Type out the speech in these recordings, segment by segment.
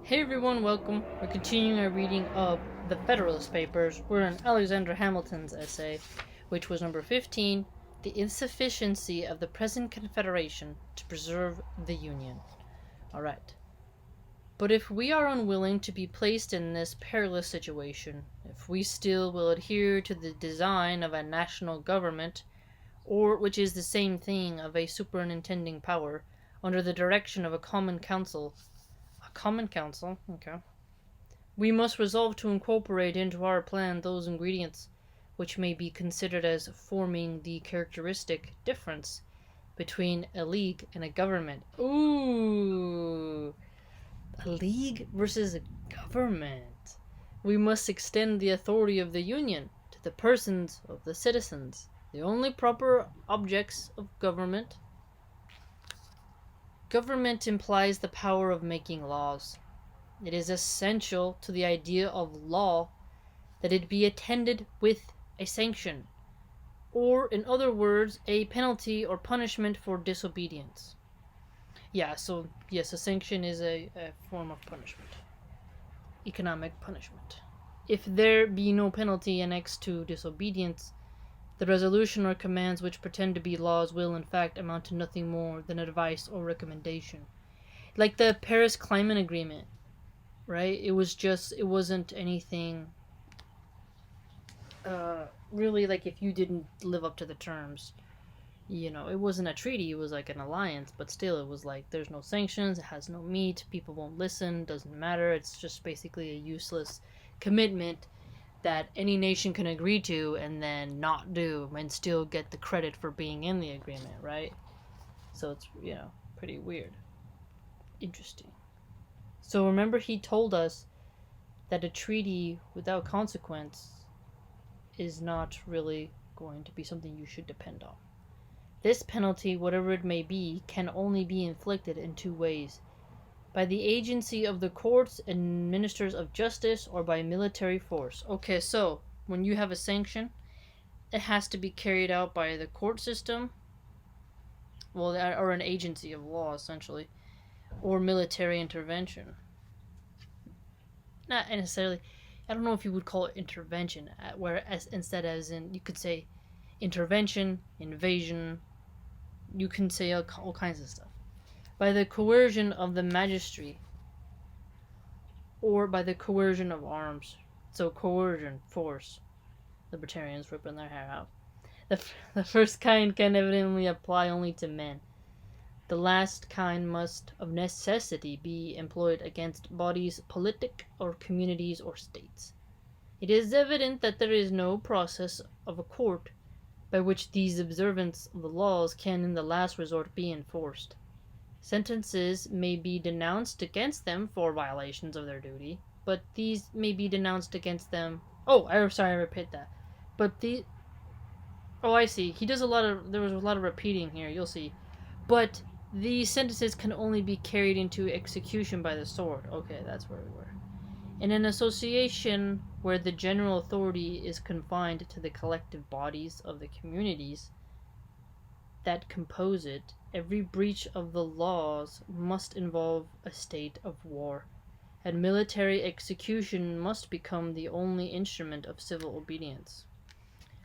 Hey everyone, welcome. We're continuing our reading of the Federalist Papers. We're in Alexander Hamilton's essay, which was number 15, The Insufficiency of the Present Confederation to Preserve the Union. Alright. But if we are unwilling to be placed in this perilous situation, if we still will adhere to the design of a national government, or, which is the same thing, of a superintending power, under the direction of a common council, okay. We must resolve to incorporate into our plan those ingredients which may be considered as forming the characteristic difference between a league and a government. Ooh, a league versus a government. We must extend the authority of the Union to the persons of the citizens, the only proper objects of government. Government implies the power of making laws. It is essential to the idea of law that it be attended with a sanction, or, in other words, a penalty or punishment for disobedience. So yes, a sanction is a form of punishment, economic punishment. If there be no penalty annexed to disobedience, the resolution or commands which pretend to be laws will, in fact, amount to nothing more than advice or recommendation. Like the Paris Climate Agreement, right? It wasn't anything really, like, if you didn't live up to the terms, it wasn't a treaty, it was like an alliance, but still, it was like, there's no sanctions, it has no meat, people won't listen, doesn't matter, it's just basically a useless commitment that any nation can agree to and then not do and still get the credit for being in the agreement, right? So it's, pretty weird. Interesting. So remember, he told us that a treaty without consequence is not really going to be something you should depend on. This penalty, whatever it may be, can only be inflicted in two ways: by the agency of the courts and ministers of justice, or by military force. Okay, so when you have a sanction, it has to be carried out by the court system, or an agency of law, essentially, or military intervention. Not necessarily, I don't know if you would call it intervention, whereas instead, as in, you could say intervention, invasion, you can say all kinds of stuff. By the coercion of the magistrate, or by the coercion of arms. So coercion, force. Libertarians ripping their hair out. The first kind can evidently apply only to men. The last kind must of necessity be employed against bodies politic, or communities, or states. It is evident that there is no process of a court by which these observance of the laws can in the last resort be enforced. Sentences may be denounced against them for violations of their duty, but these may be denounced against them. I repeat that. But the I see. There was a lot of repeating here, you'll see. But these sentences can only be carried into execution by the sword. Okay, that's where we were. In an association where the general authority is confined to the collective bodies of the communities that compose it, every breach of the laws must involve a state of war, and military execution must become the only instrument of civil obedience.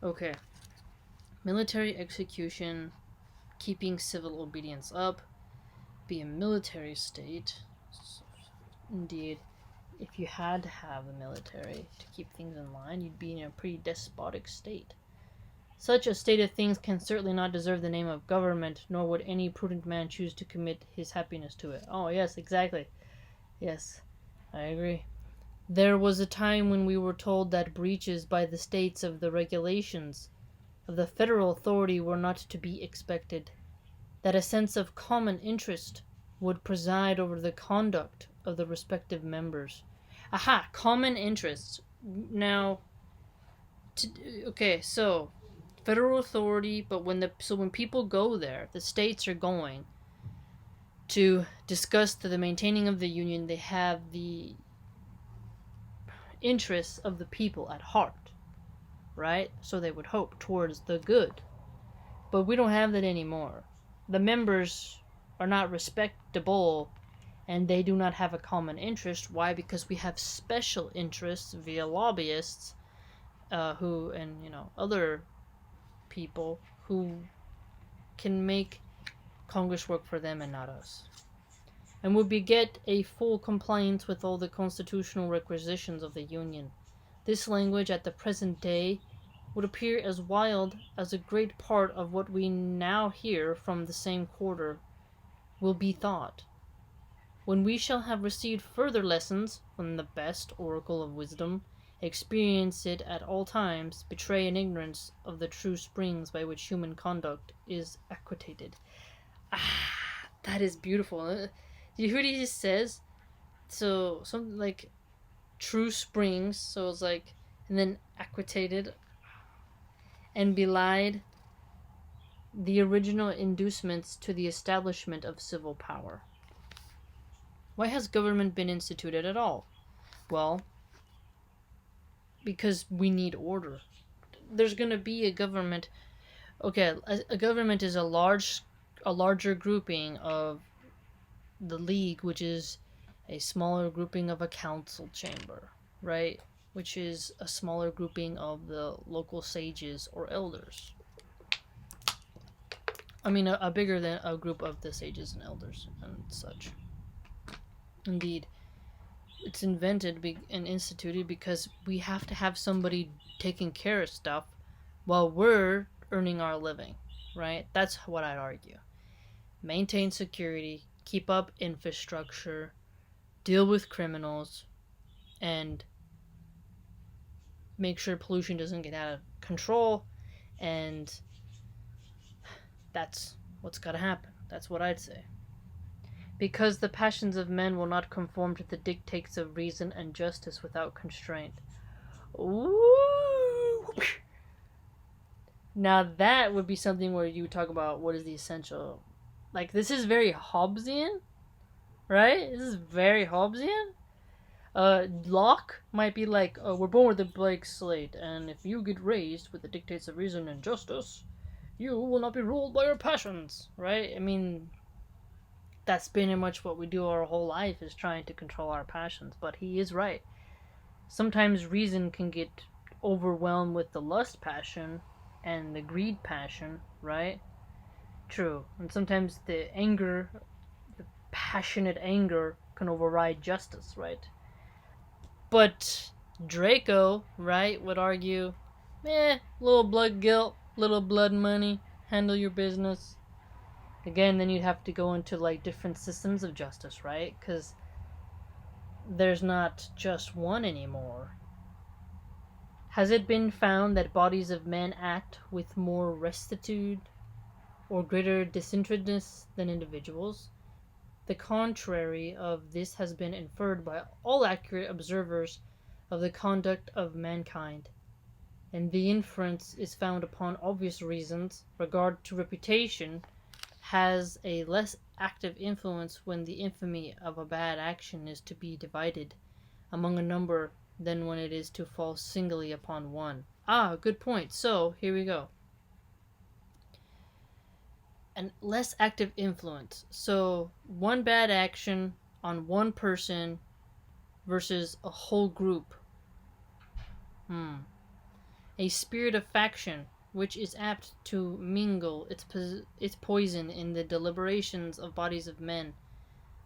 Okay. Military execution, keeping civil obedience up, be a military state. Indeed, if you had to have the military to keep things in line, you'd be in a pretty despotic state. Such a state of things can certainly not deserve the name of government, nor would any prudent man choose to commit his happiness to it. Oh, yes, exactly. Yes, I agree. There was a time when we were told that breaches by the states of the regulations of the federal authority were not to be expected, that a sense of common interest would preside over the conduct of the respective members. Aha, common interests. Now, so federal authority, but when people go there, the states are going to discuss the maintaining of the union, they have the interests of the people at heart, right? So they would hope towards the good. But we don't have that anymore. The members are not respectable and they do not have a common interest. Why? Because we have special interests via lobbyists, who, and other people who can make Congress work for them and not us. And would beget a full compliance with all the constitutional requisitions of the Union. This language at the present day would appear as wild as a great part of what we now hear from the same quarter will be thought. When we shall have received further lessons from the best oracle of wisdom, experience it at all times, betray an ignorance of the true springs by which human conduct is actuated. That is beautiful. Do you hear what he says? So, something like true springs, so it's like, and then aquitated, and belied the original inducements to the establishment of civil power. Why has government been instituted at all? Well, because we need order. There's going to be a government. Okay, a government is a larger grouping of the league, which is a smaller grouping of a council chamber, right? Which is a smaller grouping of the local sages or elders. I mean, a bigger than a group of the sages and elders and such. Indeed, it's invented and instituted because we have to have somebody taking care of stuff while we're earning our living, right? That's what I'd argue. Maintain security, keep up infrastructure, deal with criminals, and make sure pollution doesn't get out of control, and that's what's got to happen. That's what I'd say. Because the passions of men will not conform to the dictates of reason and justice without constraint. Ooh. Now that would be something where you would talk about what is the essential. Like, this is very Hobbesian, right? This is very Hobbesian. Locke might be like, we're born with a blank slate, and if you get raised with the dictates of reason and justice, you will not be ruled by your passions, right? I mean, that's pretty much what we do our whole life, is trying to control our passions. But he is right. Sometimes reason can get overwhelmed with the lust passion and the greed passion, right? True. And sometimes the passionate anger can override justice, right? But Draco, right, would argue, little blood guilt, little blood money, handle your business. Again, then you'd have to go into like different systems of justice, right? Because there's not just one anymore. Has it been found that bodies of men act with more rectitude or greater disinterestedness than individuals? The contrary of this has been inferred by all accurate observers of the conduct of mankind, and the inference is found upon obvious reasons. Regard to reputation has a less active influence when the infamy of a bad action is to be divided among a number than when it is to fall singly upon one. Good point. So, here we go. And less active influence. So, one bad action on one person versus a whole group. A spirit of faction, which is apt to mingle its poison in the deliberations of bodies of men,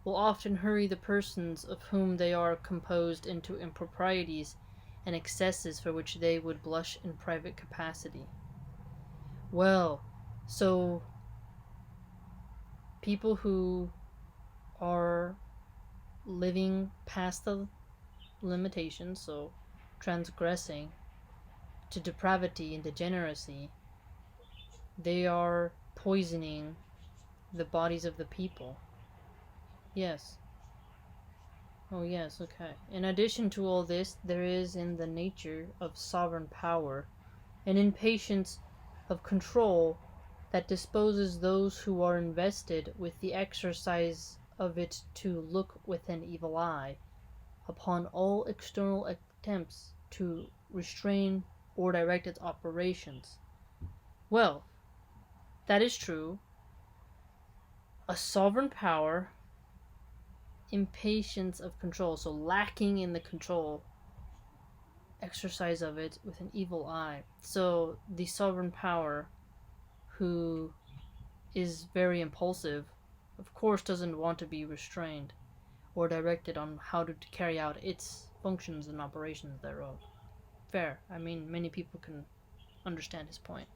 will often hurry the persons of whom they are composed into improprieties and excesses for which they would blush in private capacity. Well, so people who are living past the limitations, so transgressing to depravity and degeneracy, they are poisoning the bodies of the people. Yes. Oh, yes, okay. In addition to all this, there is in the nature of sovereign power an impatience of control that disposes those who are invested with the exercise of it to look with an evil eye upon all external attempts to restrain or direct its operations. Well, that is true. A sovereign power impatience of control, so lacking in the control exercise of it with an evil eye. So the sovereign power, who is very impulsive, of course doesn't want to be restrained or directed on how to carry out its functions and operations thereof. Fair. I mean, many people can understand his point.